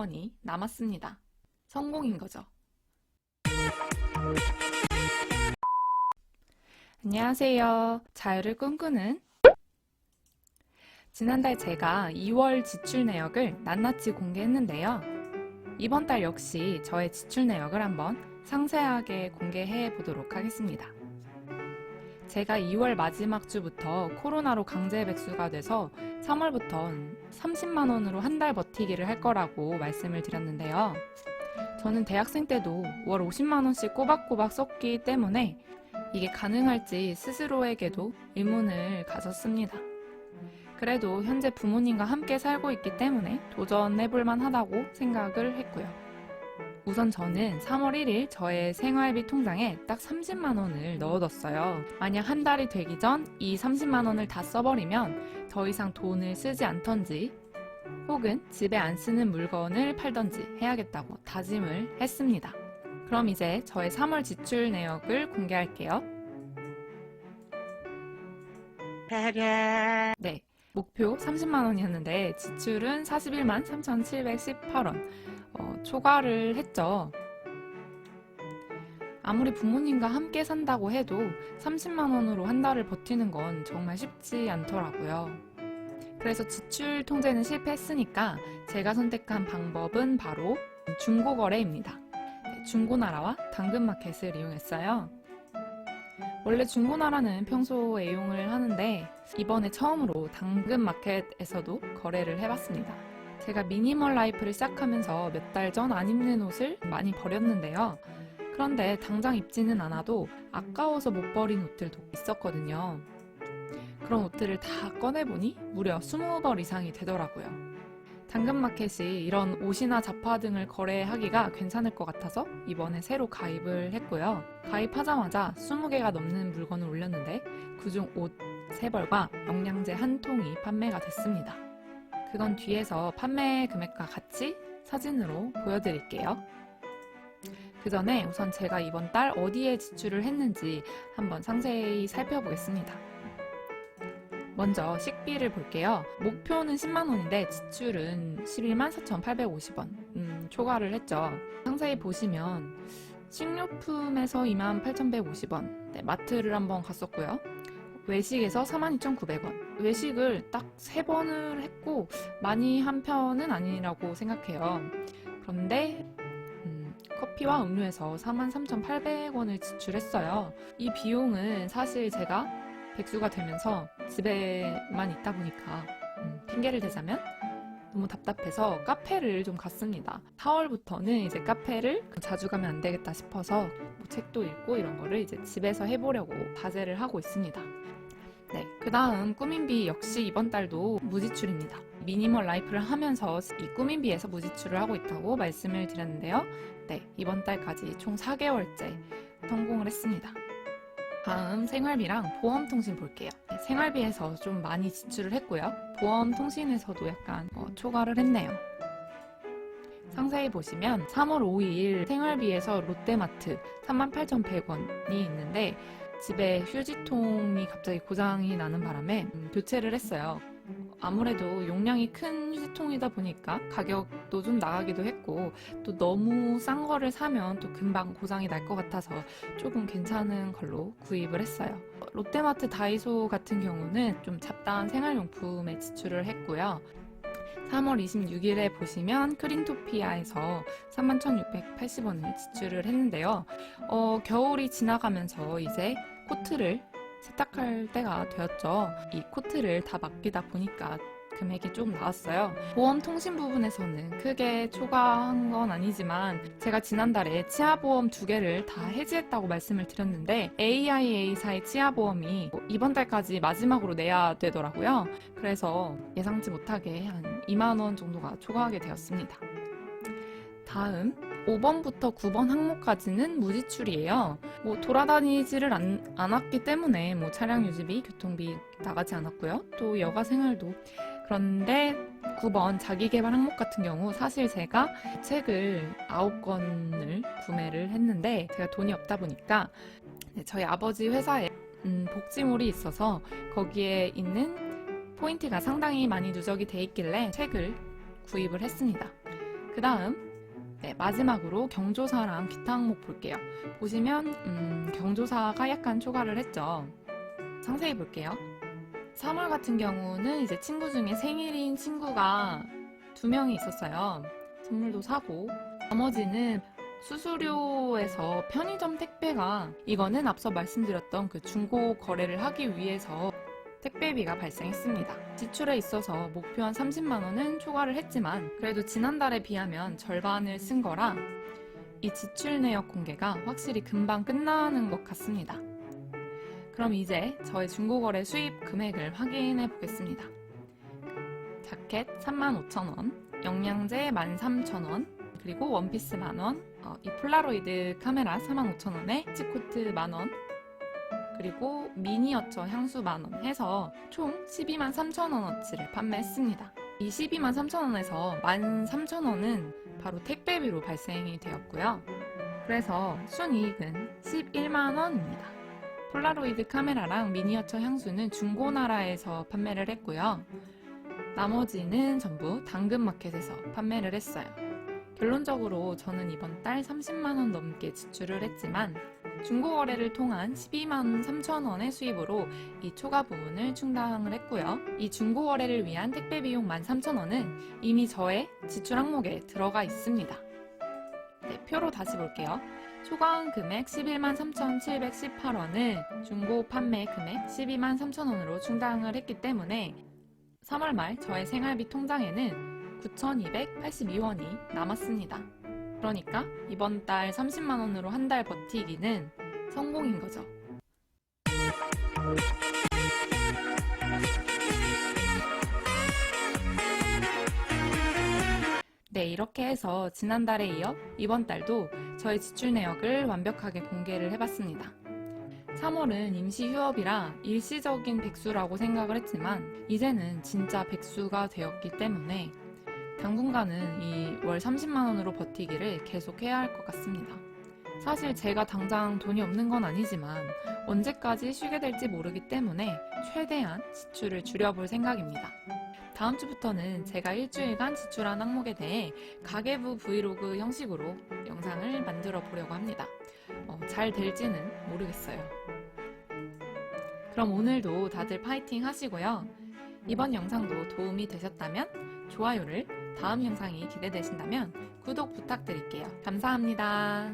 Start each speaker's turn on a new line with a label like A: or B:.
A: 원이 남았습니다. 성공인 거죠. 안녕하세요. 자유를 꿈꾸는 지난달 제가 2월 지출 내역을 낱낱이 공개했는데요. 이번 달 역시 저의 지출 내역을 한번 상세하게 공개해 보도록 하겠습니다. 제가 2월 마지막 주부터 코로나로 강제 백수가 돼서 3월부터 30만 원으로 한 달 버티기를 할 거라고 말씀을 드렸는데요. 저는 대학생 때도 월 50만 원씩 꼬박꼬박 썼기 때문에 이게 가능할지 스스로에게도 의문을 가졌습니다. 그래도 현재 부모님과 함께 살고 있기 때문에 도전해볼 만하다고 생각을 했고요. 우선 저는 3월 1일 저의 생활비 통장에 딱 30만 원을 넣어뒀어요. 만약 한 달이 되기 전 이 30만 원을 다 써버리면 더 이상 돈을 쓰지 않던지 혹은 집에 안 쓰는 물건을 팔던지 해야겠다고 다짐을 했습니다. 그럼 이제 저의 3월 지출 내역을 공개할게요. 네, 목표 30만 원이었는데 지출은 41만 3,718원 초과를 했죠. 아무리 부모님과 함께 산다고 해도 30만 원으로 한 달을 버티는 건 정말 쉽지 않더라고요. 그래서 지출 통제는 실패했으니까 제가 선택한 방법은 바로 중고거래입니다. 중고나라와 당근마켓을 이용했어요. 원래 중고나라는 평소 애용을 하는데 이번에 처음으로 당근마켓에서도 거래를 해봤습니다. 제가 미니멀 라이프를 시작하면서 몇 달 전 안 입는 옷을 많이 버렸는데요. 그런데 당장 입지는 않아도 아까워서 못 버린 옷들도 있었거든요. 그런 옷들을 다 꺼내보니 무려 20벌 이상이 되더라고요. 당근마켓이 이런 옷이나 잡화 등을 거래하기가 괜찮을 것 같아서 이번에 새로 가입을 했고요. 가입하자마자 20개가 넘는 물건을 올렸는데 그중 옷 3벌과 영양제 1통이 판매가 됐습니다. 그건 뒤에서 판매 금액과 같이 사진으로 보여드릴게요. 그 전에 우선 제가 이번 달 어디에 지출을 했는지 한번 상세히 살펴보겠습니다. 먼저 식비를 볼게요. 목표는 10만 원인데 지출은 11만 4,850원 초과를 했죠. 상세히 보시면 식료품에서 2만 8,150원 네, 마트를 한번 갔었고요. 외식에서 42,900원 외식을 딱 3번을 했고 많이 한 편은 아니라고 생각해요. 그런데 커피와 음료에서 43,800원을 지출했어요. 이 비용은 사실 제가 백수가 되면서 집에만 있다 보니까 핑계를 대자면 너무 답답해서 카페를 좀 갔습니다. 4월부터는 이제 카페를 자주 가면 안 되겠다 싶어서 뭐 책도 읽고 이런 거를 이제 집에서 해보려고 자제를 하고 있습니다. 네, 그 다음 꾸민비 역시 이번 달도 무지출입니다. 미니멀 라이프를 하면서 이 꾸민비에서 무지출을 하고 있다고 말씀을 드렸는데요. 네, 이번 달까지 총 4개월째 성공을 했습니다. 다음 생활비랑 보험통신 볼게요. 네, 생활비에서 좀 많이 지출을 했고요. 보험통신에서도 약간 초과를 했네요. 상세히 보시면 3월 5일 생활비에서 롯데마트 38,100원이 있는데 집에 휴지통이 갑자기 고장이 나는 바람에 교체를 했어요. 아무래도 용량이 큰 휴지통이다 보니까 가격도 좀 나가기도 했고 또 너무 싼 거를 사면 또 금방 고장이 날 것 같아서 조금 괜찮은 걸로 구입을 했어요. 롯데마트 다이소 같은 경우는 좀 잡다한 생활용품에 지출을 했고요. 3월 26일에 보시면 크린토피아에서 31,680원을 지출을 했는데요. 겨울이 지나가면서 이제 코트를 세탁할 때가 되었죠. 이 코트를 다 맡기다 보니까 금액이 좀 나왔어요. 보험 통신 부분에서는 크게 초과한 건 아니지만 제가 지난달에 치아보험 2개를 다 해지했다고 말씀을 드렸는데 AIA사의 치아보험이 이번 달까지 마지막으로 내야 되더라고요. 그래서 예상치 못하게 한 2만 원 정도가 초과하게 되었습니다. 다음 5번부터 9번 항목까지는 무지출이에요. 돌아다니지를 않았기 때문에 차량 유지비, 교통비 나가지 않았고요. 또 여가 생활도. 그런데 9번 자기계발 항목 같은 경우 사실 제가 책을 9권을 구매를 했는데 제가 돈이 없다 보니까 저희 아버지 회사에 복지몰이 있어서 거기에 있는 포인트가 상당히 많이 누적이 돼 있길래 책을 구입을 했습니다. 그 다음 마지막으로 경조사랑 기타 항목 볼게요. 보시면 경조사가 약간 초과를 했죠. 상세히 볼게요. 3월 같은 경우는 이제 친구 중에 생일인 친구가 2명이 있었어요. 선물도 사고, 나머지는 수수료에서 편의점 택배가, 이거는 앞서 말씀드렸던 그 중고 거래를 하기 위해서 택배비가 발생했습니다. 지출에 있어서 목표 한 30만 원은 초과를 했지만 그래도 지난달에 비하면 절반을 쓴 거라 이 지출 내역 공개가 확실히 금방 끝나는 것 같습니다. 그럼 이제 저의 중고거래 수입 금액을 확인해 보겠습니다. 자켓 35,000원, 영양제 13,000원, 그리고 원피스 만원, 이 폴라로이드 카메라 45,000원에 치코트 만원, 그리고 미니어처 향수 만원 해서 총 123,000원어치를 판매했습니다. 이 123,000원에서 13,000원은 바로 택배비로 발생이 되었고요. 그래서 순이익은 11만원입니다. 폴라로이드 카메라랑 미니어처 향수는 중고나라에서 판매를 했고요. 나머지는 전부 당근마켓에서 판매를 했어요. 결론적으로 저는 이번 달 30만원 넘게 지출을 했지만 중고거래를 통한 12만 3천원의 수입으로 이 초과 부분을 충당을 했고요. 이 중고거래를 위한 택배 비용 13,000원은 이미 저의 지출 항목에 들어가 있습니다. 표로 다시 볼게요. 초과한 금액 11만 3,718원을 중고 판매 금액 12만 3천원으로 충당을 했기 때문에 3월 말 저의 생활비 통장에는 9,282원이 남았습니다. 그러니까 이번 달 30만원으로 한 달 버티기는 성공인 거죠. 네, 이렇게 해서 지난달에 이어 이번 달도 저의 지출 내역을 완벽하게 공개를 해봤습니다. 3월은 임시 휴업이라 일시적인 백수라고 생각을 했지만 이제는 진짜 백수가 되었기 때문에 당분간은 이 월 30만원으로 버티기를 계속해야 할 것 같습니다. 사실 제가 당장 돈이 없는 건 아니지만 언제까지 쉬게 될지 모르기 때문에 최대한 지출을 줄여볼 생각입니다. 다음 주부터는 제가 일주일간 지출한 항목에 대해 가계부 브이로그 형식으로 영상을 만들어 보려고 합니다. 잘 될지는 모르겠어요. 그럼 오늘도 다들 파이팅 하시고요. 이번 영상도 도움이 되셨다면 좋아요를, 다음 영상이 기대되신다면 구독 부탁드릴게요. 감사합니다.